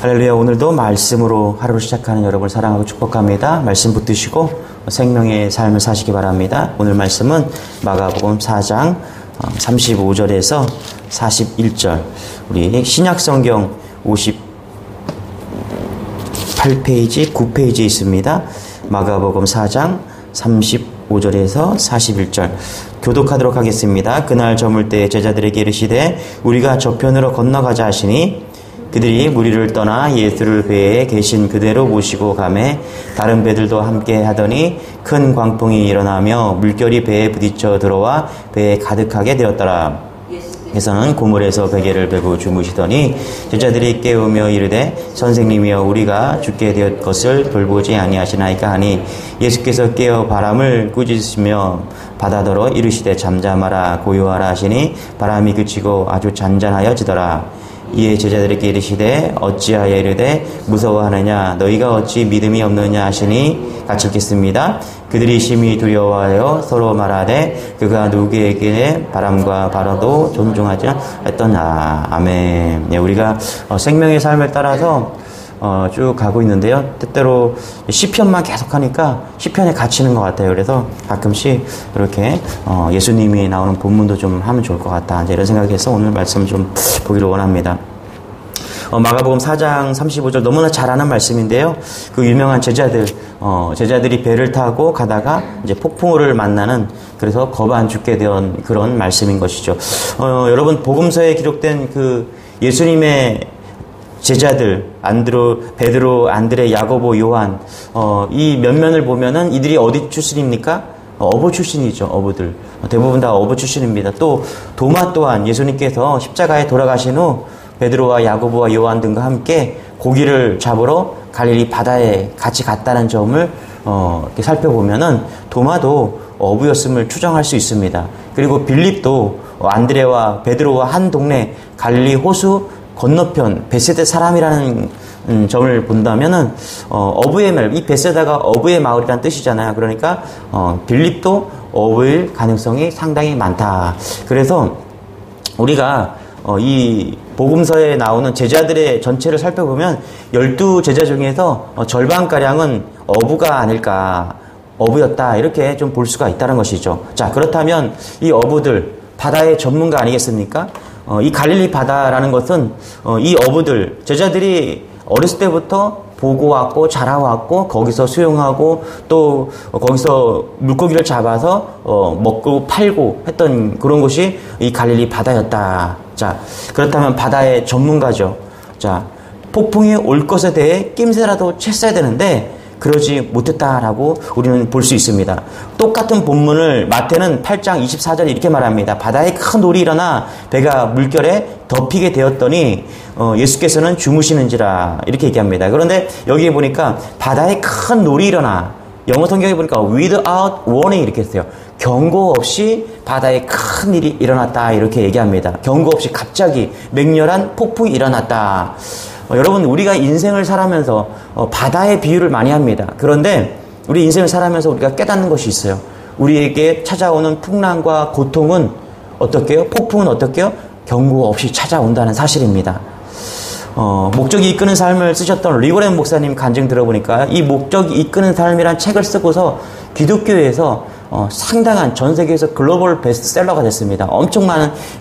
할렐루야. 오늘도 말씀으로 하루를 시작하는 여러분을 사랑하고 축복합니다. 말씀 붙드시고 생명의 삶을 사시기 바랍니다. 오늘 말씀은 마가복음 4장 35절에서 41절, 우리 신약성경 58페이지, 9페이지에 있습니다. 마가복음 4장 35절에서 41절 교독하도록 하겠습니다. 그날 저물 때 제자들에게 이르시되 우리가 저편으로 건너가자 하시니 그들이 무리를 떠나 예수를 배에 계신 그대로 모시고 가매 다른 배들도 함께 하더니 큰 광풍이 일어나며 물결이 배에 부딪혀 들어와 배에 가득하게 되었더라. 예수께서는 고물에서 베개를 베고 주무시더니 제자들이 깨우며 이르되 선생님이여 우리가 죽게 되었 것을 돌보지 아니하시나이까 하니 예수께서 깨어 바람을 꾸짖으시며 바다더러 이르시되 잠잠하라 고요하라 하시니 바람이 그치고 아주 잔잔하여지더라. 이에 제자들에게 이르시되 어찌하여 이르되 무서워하느냐 너희가 어찌 믿음이 없느냐 하시니 같이 읽겠습니다. 그들이 심히 두려워하여 서로 말하되 그가 누구에게 바람과 바다도 존중하지 않았더냐. 아멘. 네, 우리가 생명의 삶을 따라서 쭉 가고 있는데요. 때때로 시편만 계속하니까 시편에 갇히는 것 같아요. 그래서 가끔씩 이렇게 예수님이 나오는 본문도 좀 하면 좋을 것 같다, 이런 생각해서 오늘 말씀 좀 보기를 원합니다. 마가복음 4장 35절 너무나 잘 아는 말씀인데요. 그 유명한 제자들이 배를 타고 가다가 이제 폭풍우를 만나는, 그래서 겁 안 죽게 된 그런 말씀인 것이죠. 여러분, 복음서에 기록된 그 예수님의 제자들, 베드로, 안드레, 야고보, 요한, 이 면면을 보면은 이들이 어디 출신입니까? 어부 출신이죠. 어부들. 대부분 다 어부 출신입니다. 또 도마 또한 예수님께서 십자가에 돌아가신 후 베드로와 야고보와 요한 등과 함께 고기를 잡으러 갈릴리 바다에 같이 갔다는 점을 이렇게 살펴보면은 도마도 어부였음을 추정할 수 있습니다. 그리고 빌립도 안드레와 베드로와 한 동네 갈릴리 호수 건너편 베세다 사람이라는 점을 본다면은 어부의 마을, 이 베세다가 어부의 마을이란 뜻이잖아요. 그러니까 빌립도 어부일 가능성이 상당히 많다. 그래서 우리가 이 복음서에 나오는 제자들의 전체를 살펴보면 12제자 중에서 절반가량은 어부가 아닐까, 어부였다, 이렇게 좀 볼 수가 있다는 것이죠. 자, 그렇다면 이 어부들 바다의 전문가 아니겠습니까? 이 갈릴리 바다라는 것은 이 어부들, 제자들이 어렸을 때부터 보고 왔고 자라왔고 거기서 수영하고 또 거기서 물고기를 잡아서 먹고 팔고 했던 그런 곳이 이 갈릴리 바다였다. 자, 그렇다면 바다의 전문가죠. 자, 폭풍이 올 것에 대해 낌새라도 챘어야 되는데 그러지 못했다라고 우리는 볼 수 있습니다. 똑같은 본문을 마태는 8장 24절에 이렇게 말합니다. 바다에 큰 놀이 일어나 배가 물결에 덮이게 되었더니 예수께서는 주무시는지라, 이렇게 얘기합니다. 그런데 여기에 보니까 바다에 큰 놀이 일어나, 영어 성경에 보니까 without warning 이렇게 했어요. 경고 없이 바다에 큰 일이 일어났다, 이렇게 얘기합니다. 경고 없이 갑자기 맹렬한 폭풍이 일어났다. 여러분, 우리가 인생을 살아면서 바다의 비유를 많이 합니다. 그런데 우리 인생을 살아면서 우리가 깨닫는 것이 있어요. 우리에게 찾아오는 풍랑과 고통은 어떻게요? 폭풍은 어떻게요? 경고 없이 찾아온다는 사실입니다. 목적이 이끄는 삶을 쓰셨던 리고렌 목사님 간증 들어보니까 이 목적이 이끄는 삶이란 책을 쓰고서 기독교에서 상당한, 전 세계에서 글로벌 베스트셀러가 됐습니다. 엄청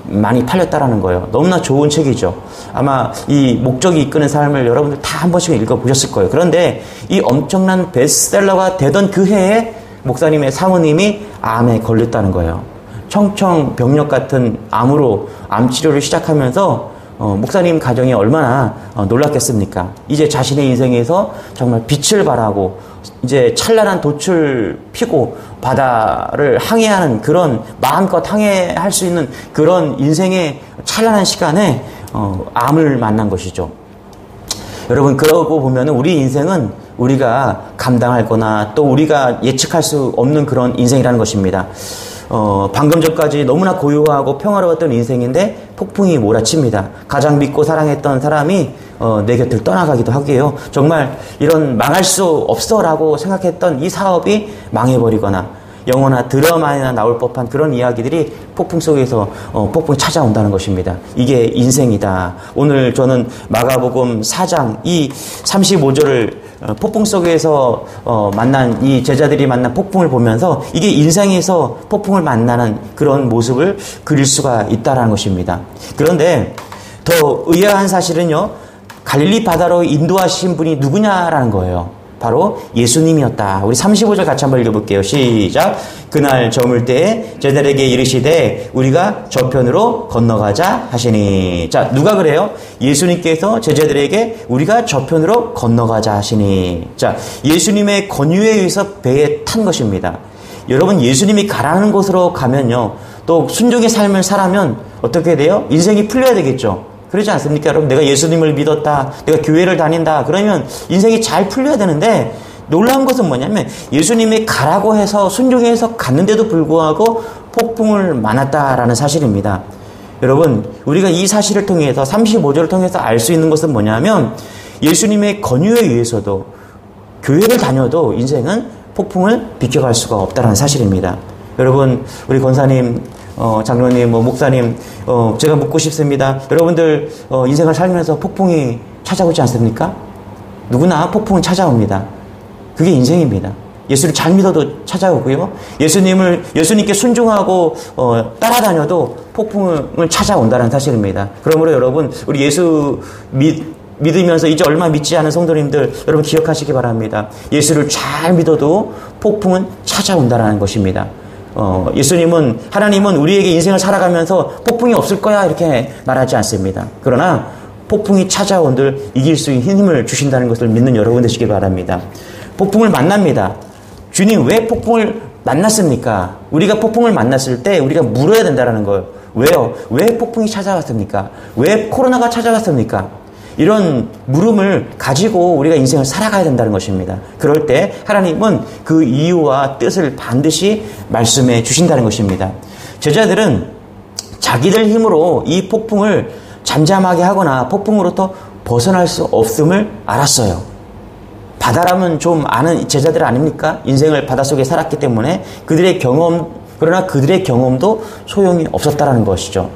많이 팔렸다라는 거예요. 너무나 좋은 책이죠. 아마 이 목적이 이끄는 삶을 여러분들 다 한 번씩 읽어보셨을 거예요. 그런데 이 엄청난 베스트셀러가 되던 그 해에 목사님의 사모님이 암에 걸렸다는 거예요. 청청병력 같은 암으로 암치료를 시작하면서 목사님 가정이 얼마나 놀랐겠습니까? 이제 자신의 인생에서 정말 빛을 발하고 이제 찬란한 돛을 피고 바다를 항해하는, 그런 마음껏 항해할 수 있는 그런 인생의 찬란한 시간에 암을 만난 것이죠. 여러분, 그러고 보면 우리 인생은 우리가 감당할 거나 또 우리가 예측할 수 없는 그런 인생이라는 것입니다. 방금 전까지 너무나 고요하고 평화로웠던 인생인데 폭풍이 몰아칩니다. 가장 믿고 사랑했던 사람이 내 곁을 떠나가기도 하고요. 정말 이런 망할 수 없어라고 생각했던 이 사업이 망해버리거나 영화나 드라마에나 나올 법한 그런 이야기들이 폭풍 속에서 폭풍이 찾아온다는 것입니다. 이게 인생이다. 오늘 저는 마가복음 4장 이 35절을 폭풍 속에서 만난 이 제자들이 만난 폭풍을 보면서 이게 인생에서 폭풍을 만나는 그런 모습을 그릴 수가 있다는 것입니다. 그런데 더 의아한 사실은요, 갈릴리 바다로 인도하신 분이 누구냐라는 거예요. 바로 예수님이었다. 우리 35절 같이 한번 읽어볼게요. 시작. 그날 저물 때에 제자들에게 이르시되 우리가 저편으로 건너가자 하시니. 자, 누가 그래요? 예수님께서 제자들에게 우리가 저편으로 건너가자 하시니. 자, 예수님의 권유에 의해서 배에 탄 것입니다. 여러분, 예수님이 가라는 곳으로 가면요, 또 순종의 삶을 살아면 어떻게 돼요? 인생이 풀려야 되겠죠. 그러지 않습니까? 여러분, 내가 예수님을 믿었다, 내가 교회를 다닌다, 그러면 인생이 잘 풀려야 되는데, 놀라운 것은 뭐냐면 예수님이 가라고 해서 순종해서 갔는데도 불구하고 폭풍을 만났다라는 사실입니다. 여러분, 우리가 이 사실을 통해서 35절을 통해서 알 수 있는 것은 뭐냐면 예수님의 권유에 의해서도 교회를 다녀도 인생은 폭풍을 비켜갈 수가 없다는 사실입니다. 여러분, 우리 권사님, 장로님, 목사님, 제가 묻고 싶습니다. 여러분들, 인생을 살면서 폭풍이 찾아오지 않습니까? 누구나 폭풍은 찾아옵니다. 그게 인생입니다. 예수를 잘 믿어도 찾아오고요. 예수님께 순종하고, 따라다녀도 폭풍을 찾아온다는 사실입니다. 그러므로 여러분, 우리 예수 믿으면서 이제 얼마 믿지 않은 성도님들, 여러분 기억하시기 바랍니다. 예수를 잘 믿어도 폭풍은 찾아온다는 것입니다. 하나님은 우리에게 인생을 살아가면서 폭풍이 없을 거야 이렇게 말하지 않습니다. 그러나 폭풍이 찾아온들 이길 수 있는 힘을 주신다는 것을 믿는 여러분 되시길 바랍니다. 폭풍을 만납니다. 주님, 왜 폭풍을 만났습니까? 우리가 폭풍을 만났을 때 우리가 물어야 된다는 거예요. 왜요? 왜 폭풍이 찾아왔습니까? 왜 코로나가 찾아왔습니까? 이런 물음을 가지고 우리가 인생을 살아가야 된다는 것입니다. 그럴 때 하나님은 그 이유와 뜻을 반드시 말씀해 주신다는 것입니다. 제자들은 자기들 힘으로 이 폭풍을 잠잠하게 하거나 폭풍으로부터 벗어날 수 없음을 알았어요. 바다라면 좀 아는 제자들 아닙니까? 인생을 바닷속에 살았기 때문에 그러나 그들의 경험도 소용이 없었다라는 것이죠.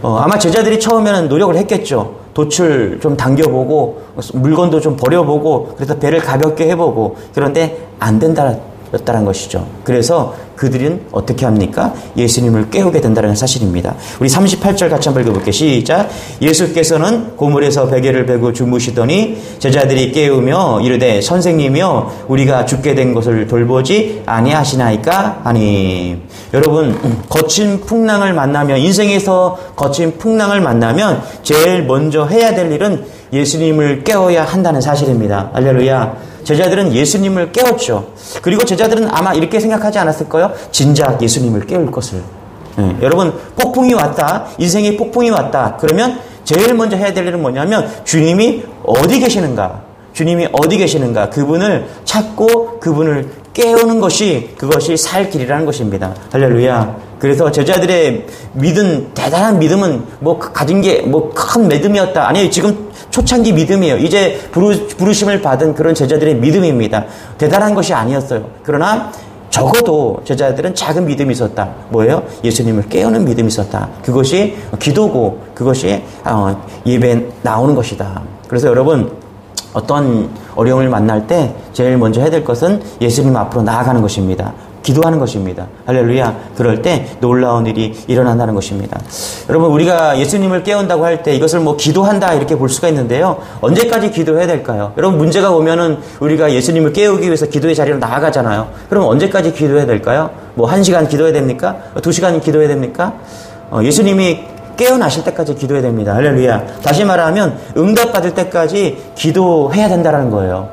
아마 제자들이 처음에는 노력을 했겠죠. 돛을 좀 당겨보고 물건도 좀 버려보고 그래서 배를 가볍게 해보고, 그런데 안 된다는 것이죠. 그래서 그들은 어떻게 합니까? 예수님을 깨우게 된다는 사실입니다. 우리 38절 같이 한번 읽어볼게요. 시작. 예수께서는 고물에서 베개를 베고 주무시더니 제자들이 깨우며 이르되 선생님이여 우리가 죽게 된 것을 돌보지 아니하시나이까 하니. 여러분, 거친 풍랑을 만나면, 인생에서 거친 풍랑을 만나면 제일 먼저 해야 될 일은 예수님을 깨워야 한다는 사실입니다. 할렐루야. 제자들은 예수님을 깨웠죠. 그리고 제자들은 아마 이렇게 생각하지 않았을까요? 진작 예수님을 깨울 것을. 여러분, 폭풍이 왔다, 인생의 폭풍이 왔다, 그러면 제일 먼저 해야 될 일은 뭐냐면 주님이 어디 계시는가, 그분을 찾고 그분을 깨우는 것이, 그것이 살 길이라는 것입니다. 할렐루야. 그래서 제자들의 대단한 믿음은 가진 게 큰 믿음이었다. 아니에요. 지금 초창기 믿음이에요. 이제 부르심을 받은 그런 제자들의 믿음입니다. 대단한 것이 아니었어요. 그러나 적어도 제자들은 작은 믿음이 있었다. 뭐예요? 예수님을 깨우는 믿음이 있었다. 그것이 기도고, 그것이 예배에 나오는 것이다. 그래서 여러분, 어떤 어려움을 만날 때 제일 먼저 해야 될 것은 예수님 앞으로 나아가는 것입니다. 기도하는 것입니다. 할렐루야. 그럴 때 놀라운 일이 일어난다는 것입니다. 여러분, 우리가 예수님을 깨운다고 할 때 이것을 기도한다 이렇게 볼 수가 있는데요. 언제까지 기도해야 될까요? 여러분, 문제가 오면은 우리가 예수님을 깨우기 위해서 기도의 자리로 나아가잖아요. 그럼 언제까지 기도해야 될까요? 1시간 기도해야 됩니까? 2시간 기도해야 됩니까? 예수님이 깨어나실 때까지 기도해야 됩니다. 할렐루야. 다시 말하면 응답받을 때까지 기도해야 된다는 거예요.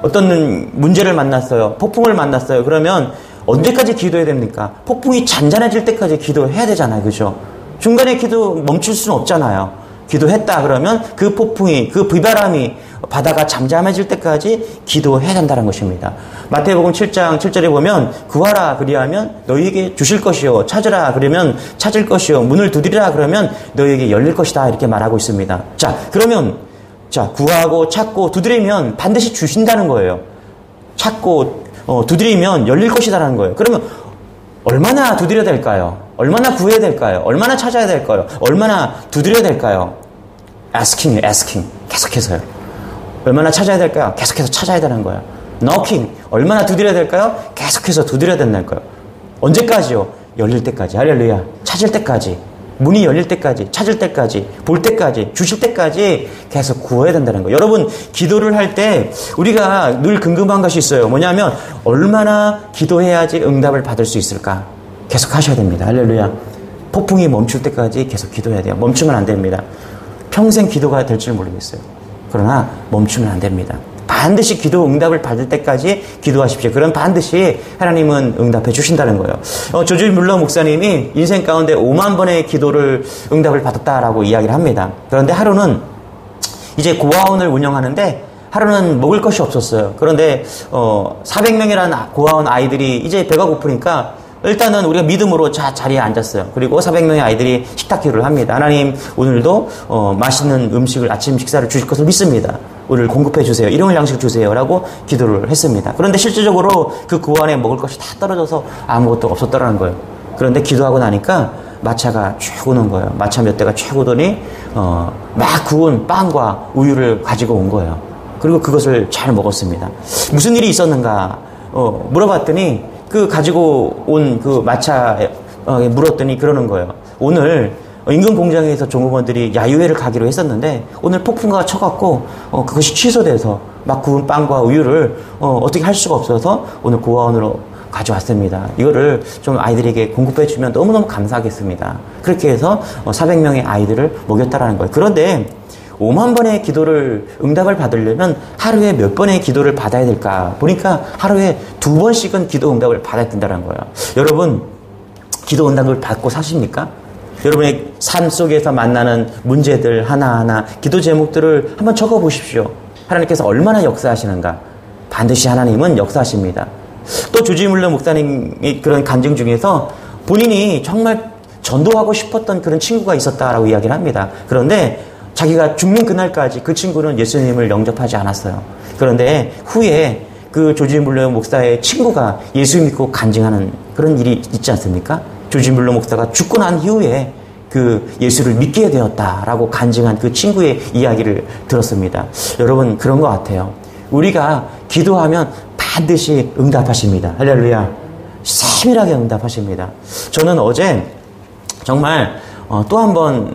어떤 문제를 만났어요. 폭풍을 만났어요. 그러면 언제까지 기도해야 됩니까? 폭풍이 잔잔해질 때까지 기도해야 되잖아요. 그죠? 중간에 기도 멈출 수는 없잖아요. 기도했다 그러면 그 폭풍이, 그 비바람이, 바다가 잠잠해질 때까지 기도해야 된다는 것입니다. 마태복음 7장 7절에 보면 구하라 그리하면 너희에게 주실 것이요, 찾으라 그러면 찾을 것이요, 문을 두드리라 그러면 너희에게 열릴 것이다 이렇게 말하고 있습니다. 구하고 찾고 두드리면 반드시 주신다는 거예요. 찾고 두드리면 열릴 것이다라는 거예요. 그러면 얼마나 두드려야 될까요? 얼마나 구해야 될까요? 얼마나 찾아야 될까요? 얼마나 두드려야 될까요? asking. 계속해서요. 얼마나 찾아야 될까요? 계속해서 찾아야 되는 거예요. knocking. 얼마나 두드려야 될까요? 계속해서 두드려야 된다는 거예요. 언제까지요? 열릴 때까지. 할렐루야. 찾을 때까지. 문이 열릴 때까지, 찾을 때까지, 볼 때까지, 주실 때까지 계속 구해야 된다는 거예요. 여러분, 기도를 할 때 우리가 늘 궁금한 것이 있어요. 뭐냐면 얼마나 기도해야지 응답을 받을 수 있을까? 계속 하셔야 됩니다. 할렐루야. 폭풍이 멈출 때까지 계속 기도해야 돼요. 멈추면 안 됩니다. 평생 기도가 될 줄 모르겠어요. 그러나 멈추면 안 됩니다. 반드시 기도 응답을 받을 때까지 기도하십시오. 그럼 반드시 하나님은 응답해 주신다는 거예요. 조지 뮬러 목사님이 인생 가운데 5만 번의 기도를 응답을 받았다라고 이야기를 합니다. 그런데 하루는 이제 고아원을 운영하는데 하루는 먹을 것이 없었어요. 그런데 400명이라는 고아원 아이들이 이제 배가 고프니까 일단은 우리가 믿음으로 자리에 앉았어요. 그리고 400명의 아이들이 식탁 기도를 합니다. 하나님, 오늘도 맛있는 음식을, 아침 식사를 주실 것을 믿습니다. 오늘 공급해 주세요. 일용할 양식을 주세요. 라고 기도를 했습니다. 그런데 실질적으로 그 고안에 먹을 것이 다 떨어져서 아무것도 없었더라는 거예요. 그런데 기도하고 나니까 마차가 쭉 오는 거예요. 마차 몇 대가 쭉 오더니 막 구운 빵과 우유를 가지고 온 거예요. 그리고 그것을 잘 먹었습니다. 무슨 일이 있었는가 물어봤더니 그 가지고 온 그 마차에 물었더니 그러는 거예요. 오늘 인근 공장에서 종업원들이 야유회를 가기로 했었는데 오늘 폭풍과 쳐갖고 그것이 취소돼서 막 구운 빵과 우유를 어떻게 할 수가 없어서 오늘 고아원으로 가져왔습니다. 이거를 좀 아이들에게 공급해주면 너무너무 감사하겠습니다. 그렇게 해서 400명의 아이들을 먹였다라는 거예요. 그런데 5만 번의 기도를 응답을 받으려면 하루에 몇 번의 기도를 받아야 될까 보니까 하루에 2번씩은 기도 응답을 받아야 된다는 거예요. 여러분, 기도 응답을 받고 사십니까? 여러분의 삶 속에서 만나는 문제들 하나하나 기도 제목들을 한번 적어보십시오. 하나님께서 얼마나 역사하시는가. 반드시 하나님은 역사하십니다. 또 조지 뮬러 목사님의 그런 간증 중에서 본인이 정말 전도하고 싶었던 그런 친구가 있었다라고 이야기를 합니다. 그런데 자기가 죽는 그날까지 그 친구는 예수님을 영접하지 않았어요. 그런데 후에 그 조지 뮬러 목사의 친구가 예수 믿고 간증하는 그런 일이 있지 않습니까? 조지 뮬러 목사가 죽고 난 이후에 그 예수를 믿게 되었다라고 간증한 그 친구의 이야기를 들었습니다. 여러분, 그런 것 같아요. 우리가 기도하면 반드시 응답하십니다. 할렐루야. 세밀하게 응답하십니다. 저는 어제 정말 또 한 번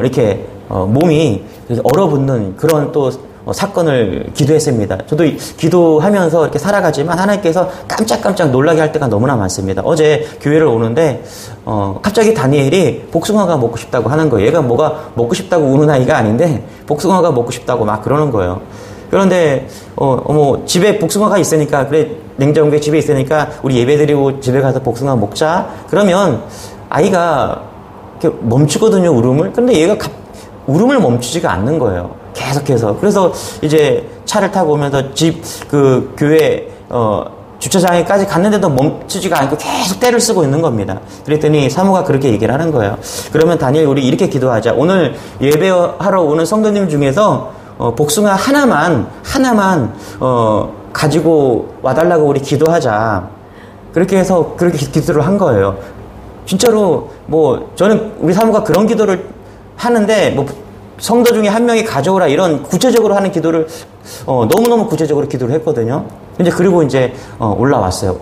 이렇게 몸이 얼어붙는 그런 또 사건을 기도했습니다. 저도 기도하면서 이렇게 살아가지만 하나님께서 깜짝깜짝 놀라게 할 때가 너무나 많습니다. 어제 교회를 오는데 갑자기 다니엘이 복숭아가 먹고 싶다고 하는 거예요. 얘가 뭐가 먹고 싶다고 우는 아이가 아닌데 복숭아가 먹고 싶다고 막 그러는 거예요. 그런데 집에 복숭아가 있으니까, 그래, 냉장고에 집에 있으니까 우리 예배드리고 집에 가서 복숭아 먹자. 그러면 아이가 이렇게 멈추거든요, 울음을. 그런데 얘가 울음을 멈추지가 않는 거예요. 계속해서. 그래서 이제 차를 타고 오면서 그 교회 주차장에까지 갔는데도 멈추지가 않고 계속 떼를 쓰고 있는 겁니다. 그랬더니 사모가 그렇게 얘기를 하는 거예요. 그러면 다니엘, 우리 이렇게 기도하자. 오늘 예배하러 오는 성도님 중에서 복숭아 하나만 가지고 와달라고 우리 기도하자. 그렇게 해서 그렇게 기도를 한 거예요. 진짜로 저는 우리 사모가 그런 기도를 하는데 성도 중에 한 명이 가져오라 이런 구체적으로 하는 기도를 너무너무 구체적으로 기도를 했거든요. 이제 그리고 이제 올라왔어요.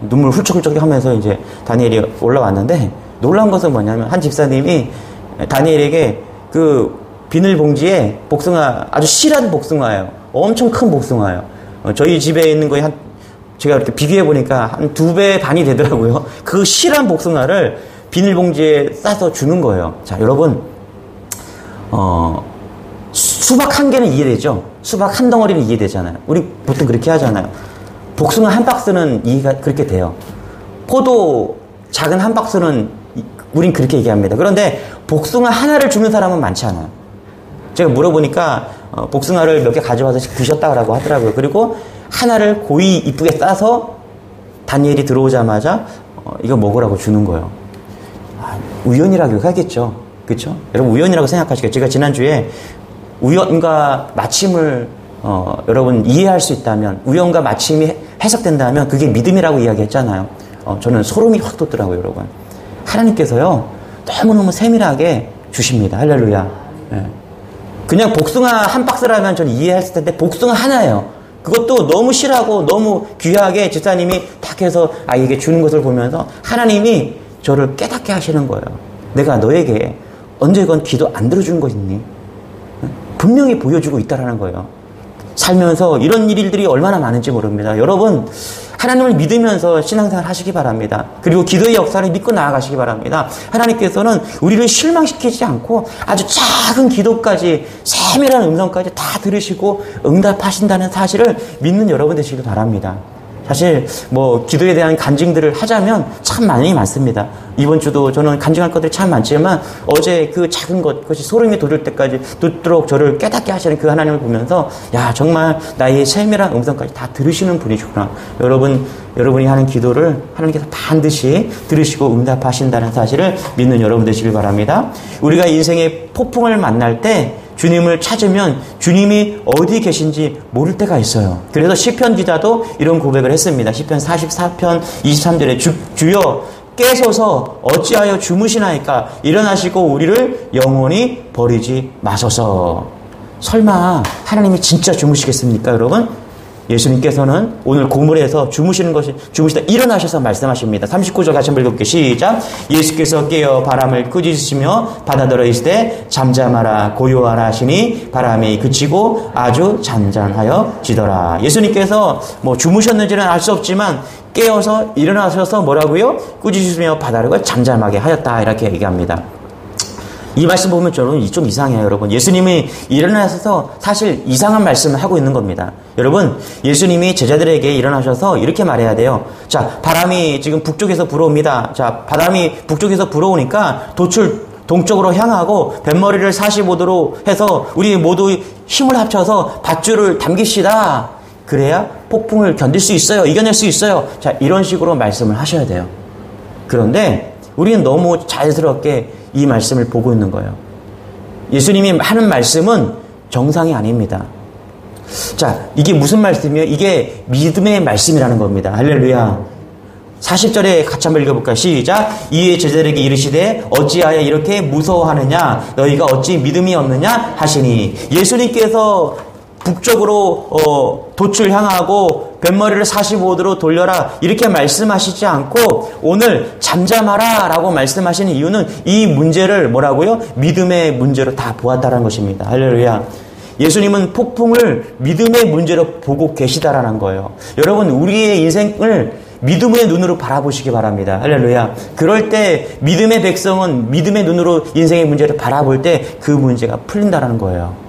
눈물 훌쩍훌쩍 하면서 이제 다니엘이 올라왔는데 놀라운 것은 뭐냐면 한 집사님이 다니엘에게 그 비닐봉지에 복숭아, 아주 실한 복숭아예요. 엄청 큰 복숭아예요. 저희 집에 있는 거에 제가 이렇게 비교해 보니까 한 2배 반이 되더라고요. 그 실한 복숭아를 비닐봉지에 싸서 주는 거예요. 자, 여러분, 수박 한 개는 이해되죠? 수박 한 덩어리는 이해되잖아요. 우리 보통 그렇게 하잖아요. 복숭아 한 박스는 이해가 그렇게 돼요. 포도 작은 한 박스는 우린 그렇게 얘기합니다. 그런데 복숭아 하나를 주는 사람은 많지 않아요. 제가 물어보니까 복숭아를 몇 개 가져와서 드셨다고 하더라고요. 그리고 하나를 고이 이쁘게 싸서 다니엘이 들어오자마자 이거 먹으라고 주는 거예요. 우연이라고 하겠죠. 그렇죠? 여러분, 우연이라고 생각하시겠죠. 제가 지난주에 우연과 마침을 여러분 이해할 수 있다면, 우연과 마침이 해석된다면 그게 믿음이라고 이야기했잖아요. 저는 소름이 확 돋더라고요, 여러분. 하나님께서요, 너무너무 세밀하게 주십니다. 할렐루야. 예. 그냥 복숭아 한 박스라면 저는 이해했을 텐데 복숭아 하나예요. 그것도 너무 실하고 너무 귀하게 집사님이 딱 해서 아이에게 주는 것을 보면서 하나님이 저를 깨닫게 하시는 거예요. 내가 너에게 언제건 기도 안 들어준 거 있니? 분명히 보여주고 있다라는 거예요. 살면서 이런 일들이 얼마나 많은지 모릅니다. 여러분, 하나님을 믿으면서 신앙생활 하시기 바랍니다. 그리고 기도의 역사를 믿고 나아가시기 바랍니다. 하나님께서는 우리를 실망시키지 않고 아주 작은 기도까지, 세밀한 음성까지 다 들으시고 응답하신다는 사실을 믿는 여러분 되시길 바랍니다. 사실 기도에 대한 간증들을 하자면 참 많습니다. 이번 주도 저는 간증할 것들이 참 많지만 어제 그 작은 그것이 소름이 돋을 때까지 돋도록 저를 깨닫게 하시는 그 하나님을 보면서 야, 정말 나의 세밀한 음성까지 다 들으시는 분이시구나. 여러분이 하는 기도를 하나님께서 반드시 들으시고 응답하신다는 사실을 믿는 여러분 되시길 바랍니다. 우리가 인생의 폭풍을 만날 때 주님을 찾으면 주님이 어디 계신지 모를 때가 있어요. 그래서 시편 기자도 이런 고백을 했습니다. 시편 44편 23절에 주여 깨소서 어찌하여 주무시나이까 일어나시고 우리를 영원히 버리지 마소서. 설마 하나님이 진짜 주무시겠습니까, 여러분? 예수님께서는 오늘 고물에서 주무시다 일어나셔서 말씀하십니다. 39절 같이 한번 읽어볼게요. 시작. 예수께서 깨어 바람을 꾸짖으시며 바다더러 이르시되 잠잠하라 고요하라 하시니 바람이 그치고 아주 잔잔하여 지더라. 예수님께서 주무셨는지는 알 수 없지만 깨어서 일어나셔서 뭐라고요? 꾸짖으시며 바다를 잠잠하게 하였다, 이렇게 얘기합니다. 이 말씀 보면 저는 좀 이상해요, 여러분. 예수님이 일어나셔서 사실 이상한 말씀을 하고 있는 겁니다. 여러분, 예수님이 제자들에게 일어나셔서 이렇게 말해야 돼요. 자, 바람이 지금 북쪽에서 불어옵니다. 자, 바람이 북쪽에서 불어오니까 돛을 동쪽으로 향하고 뱃머리를 45도로 해서 우리 모두 힘을 합쳐서 밧줄을 당깁시다. 그래야 폭풍을 견딜 수 있어요. 이겨낼 수 있어요. 자, 이런 식으로 말씀을 하셔야 돼요. 그런데 우리는 너무 자연스럽게 이 말씀을 보고 있는 거예요. 예수님이 하는 말씀은 정상이 아닙니다. 자, 이게 무슨 말씀이에요? 이게 믿음의 말씀이라는 겁니다. 할렐루야. 40절에 같이 한번 읽어볼까요? 시작. 이에 제자들에게 이르시되 어찌하여 이렇게 무서워하느냐? 너희가 어찌 믿음이 없느냐? 하시니 예수님께서 북쪽으로 돛을 향하고 뱃머리를 45도로 돌려라 이렇게 말씀하시지 않고 오늘 잠잠하라 라고 말씀하시는 이유는 이 문제를 뭐라고요? 믿음의 문제로 다 보았다는 것입니다. 할렐루야. 예수님은 폭풍을 믿음의 문제로 보고 계시다라는 거예요. 여러분, 우리의 인생을 믿음의 눈으로 바라보시기 바랍니다. 할렐루야. 그럴 때 믿음의 백성은 믿음의 눈으로 인생의 문제를 바라볼 때 그 문제가 풀린다라는 거예요.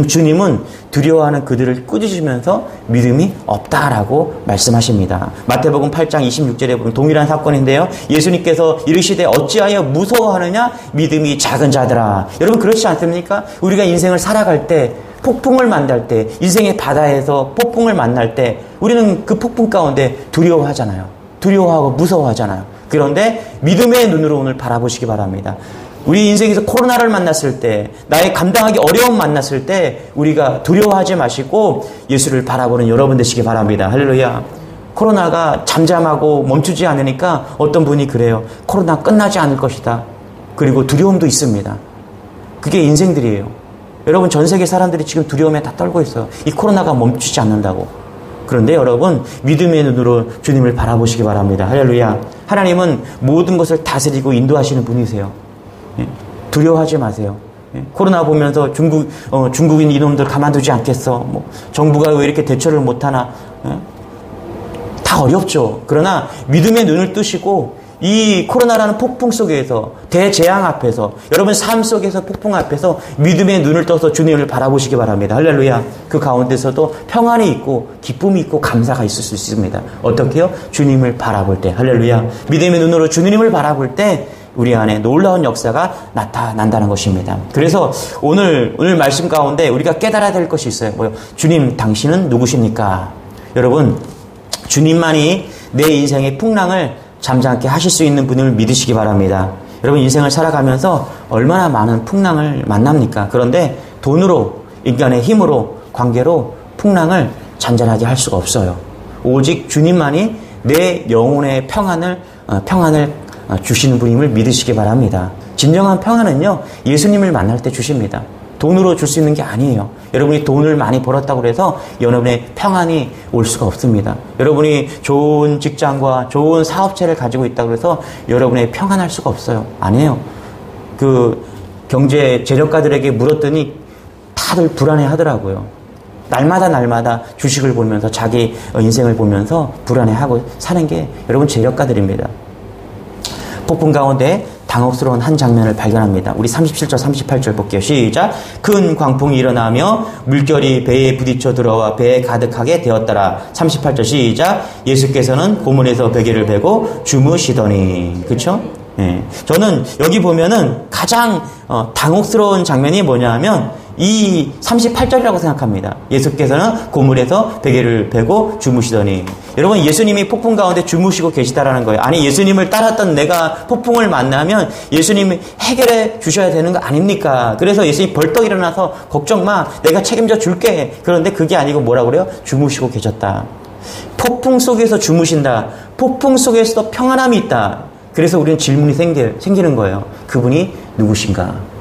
주님은 두려워하는 그들을 꾸짖으면서 믿음이 없다라고 말씀하십니다. 마태복음 8장 26절에 보면 동일한 사건인데요. 예수님께서 이르시되 어찌하여 무서워하느냐? 믿음이 작은 자들아. 여러분, 그렇지 않습니까? 우리가 인생을 살아갈 때, 폭풍을 만날 때, 인생의 바다에서 폭풍을 만날 때 우리는 그 폭풍 가운데 두려워하잖아요. 두려워하고 무서워하잖아요. 그런데 믿음의 눈으로 오늘 바라보시기 바랍니다. 우리 인생에서 코로나를 만났을 때, 나의 감당하기 어려움 만났을 때 우리가 두려워하지 마시고 예수를 바라보는 여러분 되시기 바랍니다. 할렐루야. 코로나가 잠잠하고 멈추지 않으니까 어떤 분이 그래요. 코로나 끝나지 않을 것이다. 그리고 두려움도 있습니다. 그게 인생들이에요. 여러분, 전 세계 사람들이 지금 두려움에 다 떨고 있어요. 이 코로나가 멈추지 않는다고. 그런데 여러분, 믿음의 눈으로 주님을 바라보시기 바랍니다. 할렐루야. 하나님은 모든 것을 다스리고 인도하시는 분이세요. 두려워하지 마세요. 코로나 보면서 중국인 이놈들 가만두지 않겠어. 정부가 왜 이렇게 대처를 못하나. 다 어렵죠. 그러나 믿음의 눈을 뜨시고 이 코로나라는 폭풍 속에서, 대재앙 앞에서, 여러분 삶 속에서 폭풍 앞에서 믿음의 눈을 떠서 주님을 바라보시기 바랍니다. 할렐루야. 그 가운데서도 평안이 있고 기쁨이 있고 감사가 있을 수 있습니다. 어떻게요? 주님을 바라볼 때. 할렐루야. 믿음의 눈으로 주님을 바라볼 때 우리 안에 놀라운 역사가 나타난다는 것입니다. 그래서 오늘 말씀 가운데 우리가 깨달아야 될 것이 있어요. 뭐요? 주님, 당신은 누구십니까? 여러분, 주님만이 내 인생의 풍랑을 잠잠케 하실 수 있는 분을 믿으시기 바랍니다. 여러분, 인생을 살아가면서 얼마나 많은 풍랑을 만납니까? 그런데 돈으로, 인간의 힘으로, 관계로 풍랑을 잔잔하게 할 수가 없어요. 오직 주님만이 내 영혼의 평안을 주시는 분임을 믿으시기 바랍니다. 진정한 평안은요, 예수님을 만날 때 주십니다. 돈으로 줄 수 있는 게 아니에요. 여러분이 돈을 많이 벌었다고 해서 여러분의 평안이 올 수가 없습니다. 여러분이 좋은 직장과 좋은 사업체를 가지고 있다고 해서 여러분의 평안할 수가 없어요. 아니에요. 그 경제 재력가들에게 물었더니 다들 불안해 하더라고요. 날마다 주식을 보면서 자기 인생을 보면서 불안해하고 사는 게 여러분 재력가들입니다. 폭풍 가운데 당혹스러운 한 장면을 발견합니다. 우리 37절 38절 볼게요. 시작. 큰 광풍이 일어나며 물결이 배에 부딪혀 들어와 배에 가득하게 되었더라. 38절 시작. 예수께서는 고문에서 베개를 베고 주무시더니. 그쵸? 예. 저는 여기 보면은 가장 당혹스러운 장면이 뭐냐 하면 이 38절이라고 생각합니다. 예수께서는 고물에서 베개를 베고 주무시더니. 여러분, 예수님이 폭풍 가운데 주무시고 계시다라는 거예요. 아니, 예수님을 따랐던 내가 폭풍을 만나면 예수님이 해결해 주셔야 되는 거 아닙니까? 그래서 예수님이 벌떡 일어나서 걱정 마, 내가 책임져 줄게. 그런데 그게 아니고 뭐라고 그래요? 주무시고 계셨다. 폭풍 속에서 주무신다. 폭풍 속에서도 평안함이 있다. 그래서 우리는 질문이 생기는 거예요. 그분이 누구신가?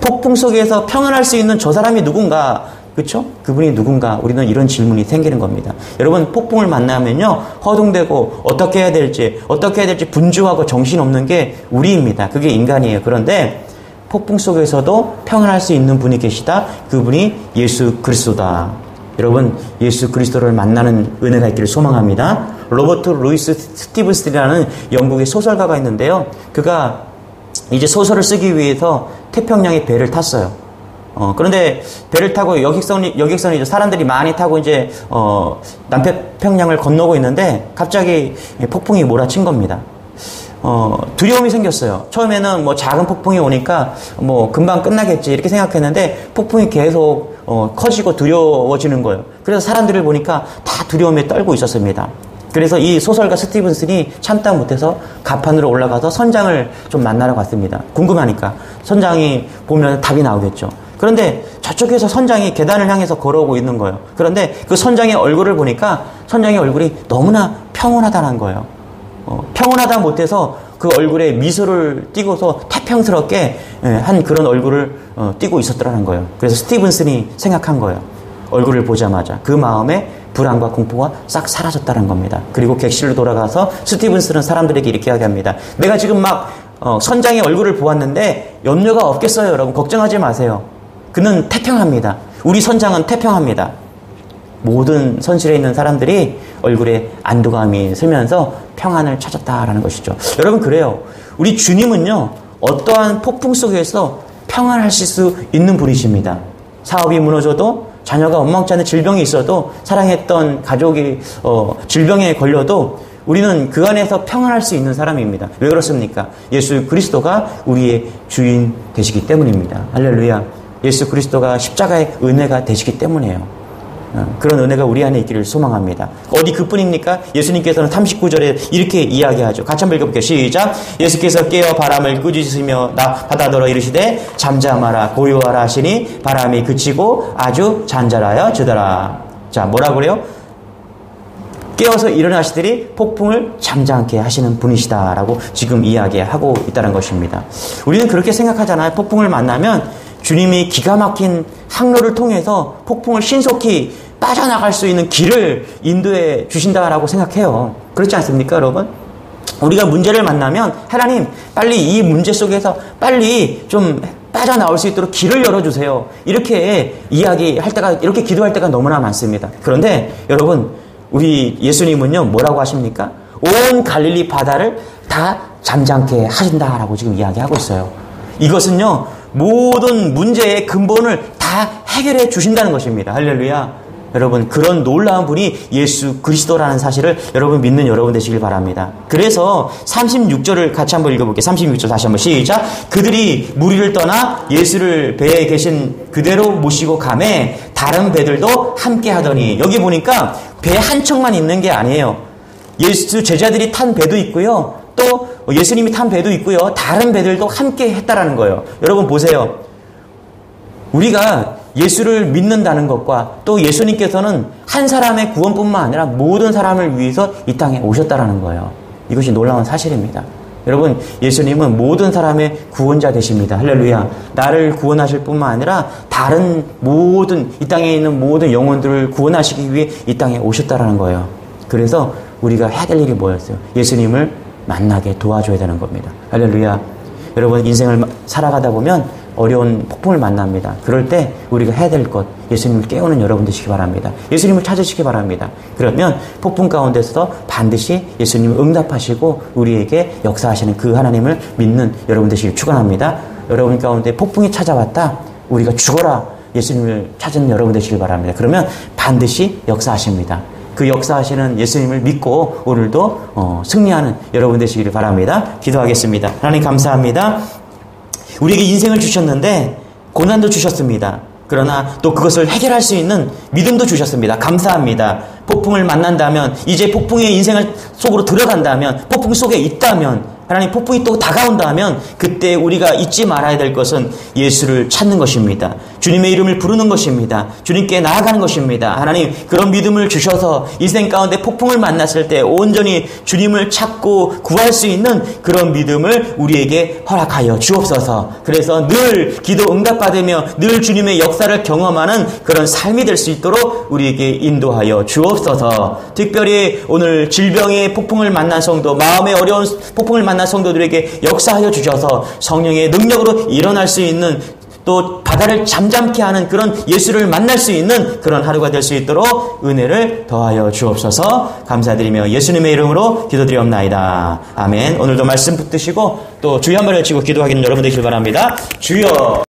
폭풍 속에서 평안할 수 있는 저 사람이 누군가? 그렇죠? 그분이 누군가? 우리는 이런 질문이 생기는 겁니다. 여러분, 폭풍을 만나면요, 허둥대고 어떻게 해야 될지 분주하고 정신없는 게 우리입니다. 그게 인간이에요. 그런데 폭풍 속에서도 평안할 수 있는 분이 계시다. 그분이 예수 그리스도다. 여러분, 예수 그리스도를 만나는 은혜가 있기를 소망합니다. 로버트 루이스 스티븐스라는 영국의 소설가가 있는데요. 그가 이제 소설을 쓰기 위해서 태평양에 배를 탔어요. 그런데 배를 타고 여객선이 이제 사람들이 많이 타고 이제 남태평양을 건너고 있는데 갑자기 폭풍이 몰아친 겁니다. 두려움이 생겼어요. 처음에는 뭐 작은 폭풍이 오니까 뭐 금방 끝나겠지 이렇게 생각했는데 폭풍이 계속 커지고 두려워지는 거예요. 그래서 사람들을 보니까 다 두려움에 떨고 있었습니다. 그래서 이 소설가 스티븐슨이 참다 못해서 갑판으로 올라가서 선장을 좀 만나러 갔습니다. 궁금하니까. 선장이 보면 답이 나오겠죠. 그런데 저쪽에서 선장이 계단을 향해서 걸어오고 있는 거예요. 그런데 그 선장의 얼굴을 보니까 선장의 얼굴이 너무나 평온하다는 거예요. 평온하다 못해서 그 얼굴에 미소를 띠고서 태평스럽게 한 그런 얼굴을 띠고 있었더라는 거예요. 그래서 스티븐슨이 생각한 거예요. 얼굴을 보자마자 그 마음에 불안과 공포가 싹 사라졌다는 겁니다. 그리고 객실로 돌아가서 스티븐슨은 사람들에게 이렇게 이야기합니다. 내가 지금 막 선장의 얼굴을 보았는데 염려가 없겠어요. 여러분, 걱정하지 마세요. 그는 태평합니다. 우리 선장은 태평합니다. 모든 선실에 있는 사람들이 얼굴에 안도감이 스면서 평안을 찾았다라는 것이죠. 여러분, 그래요. 우리 주님은요, 어떠한 폭풍 속에서 평안하실 수 있는 분이십니다. 사업이 무너져도, 자녀가 원망치 않은 질병이 있어도, 사랑했던 가족이 질병에 걸려도 우리는 그 안에서 평안할 수 있는 사람입니다. 왜 그렇습니까? 예수 그리스도가 우리의 주인 되시기 때문입니다. 할렐루야. 예수 그리스도가 십자가의 은혜가 되시기 때문이에요. 그런 은혜가 우리 안에 있기를 소망합니다. 어디 그뿐입니까? 예수님께서는 39절에 이렇게 이야기하죠. 같이 한번 읽어볼게요. 시작. 예수께서 깨어 바람을 꾸짖으시며 바다더러 이르시되 잠잠하라 고요하라 하시니 바람이 그치고 아주 잔잔하여 지더라. 자, 뭐라고 그래요? 깨어서 일어나시더니 폭풍을 잠잠케 하시는 분이시다라고 지금 이야기하고 있다는 것입니다. 우리는 그렇게 생각하잖아요. 폭풍을 만나면 주님이 기가 막힌 항로를 통해서 폭풍을 신속히 빠져나갈 수 있는 길을 인도해 주신다라고 생각해요. 그렇지 않습니까, 여러분? 우리가 문제를 만나면 하나님, 빨리 이 문제 속에서 빨리 좀 빠져나올 수 있도록 길을 열어주세요. 이렇게 이렇게 기도할 때가 너무나 많습니다. 그런데 여러분, 우리 예수님은요, 뭐라고 하십니까? 온 갈릴리 바다를 다 잠잠케 하신다라고 지금 이야기하고 있어요. 이것은요, 모든 문제의 근본을 다 해결해 주신다는 것입니다. 할렐루야. 여러분, 그런 놀라운 분이 예수 그리스도라는 사실을 여러분 믿는 여러분 되시길 바랍니다. 그래서 36절을 같이 한번 읽어볼게요. 36절 다시 한번 시작. 그들이 무리를 떠나 예수를 배에 계신 그대로 모시고 가매 다른 배들도 함께 하더니, 여기 보니까 배 한 척만 있는 게 아니에요. 예수 제자들이 탄 배도 있고요. 또 예수님이 탄 배도 있고요. 다른 배들도 함께 했다라는 거예요. 여러분 보세요. 우리가 예수를 믿는다는 것과 또 예수님께서는 한 사람의 구원뿐만 아니라 모든 사람을 위해서 이 땅에 오셨다라는 거예요. 이것이 놀라운 사실입니다. 여러분, 예수님은 모든 사람의 구원자 되십니다. 할렐루야. 나를 구원하실 뿐만 아니라 다른 모든 이 땅에 있는 모든 영혼들을 구원하시기 위해 이 땅에 오셨다라는 거예요. 그래서 우리가 해야 될 일이 뭐였어요? 예수님을 만나게 도와줘야 되는 겁니다. 할렐루야. 여러분, 인생을 살아가다 보면 어려운 폭풍을 만납니다. 그럴 때 우리가 해야 될 것, 예수님을 깨우는 여러분 되시기 바랍니다. 예수님을 찾으시기 바랍니다. 그러면 폭풍 가운데서도 반드시 예수님을 응답하시고 우리에게 역사하시는 그 하나님을 믿는 여러분 되시길 축원합니다. 여러분 가운데 폭풍이 찾아왔다. 우리가 죽어라. 예수님을 찾은 여러분 되시길 바랍니다. 그러면 반드시 역사하십니다. 그 역사하시는 예수님을 믿고 오늘도 승리하는 여러분 되시기를 바랍니다. 기도하겠습니다. 하나님 감사합니다. 우리에게 인생을 주셨는데 고난도 주셨습니다. 그러나 또 그것을 해결할 수 있는 믿음도 주셨습니다. 감사합니다. 폭풍을 만난다면, 이제 폭풍의 인생을 속으로 들어간다면, 폭풍 속에 있다면, 하나님 폭풍이 또 다가온다면 그때 우리가 잊지 말아야 될 것은 예수를 찾는 것입니다. 주님의 이름을 부르는 것입니다. 주님께 나아가는 것입니다. 하나님 그런 믿음을 주셔서 인생 가운데 폭풍을 만났을 때 온전히 주님을 찾고 구할 수 있는 그런 믿음을 우리에게 허락하여 주옵소서. 그래서 늘 기도 응답받으며 늘 주님의 역사를 경험하는 그런 삶이 될 수 있도록 우리에게 인도하여 주옵소서. 특별히 오늘 질병의 폭풍을 만난 성도, 마음의 어려운 폭풍을 만난 성도들에게 역사하여 주셔서 성령의 능력으로 일어날 수 있는, 또 바다를 잠잠케 하는 그런 예수를 만날 수 있는 그런 하루가 될 수 있도록 은혜를 더하여 주옵소서. 감사드리며 예수님의 이름으로 기도드리옵나이다. 아멘. 오늘도 말씀 붙드시고 또 주여 한번 외치고 기도하기는 여러분 되시길 바랍니다. 주여.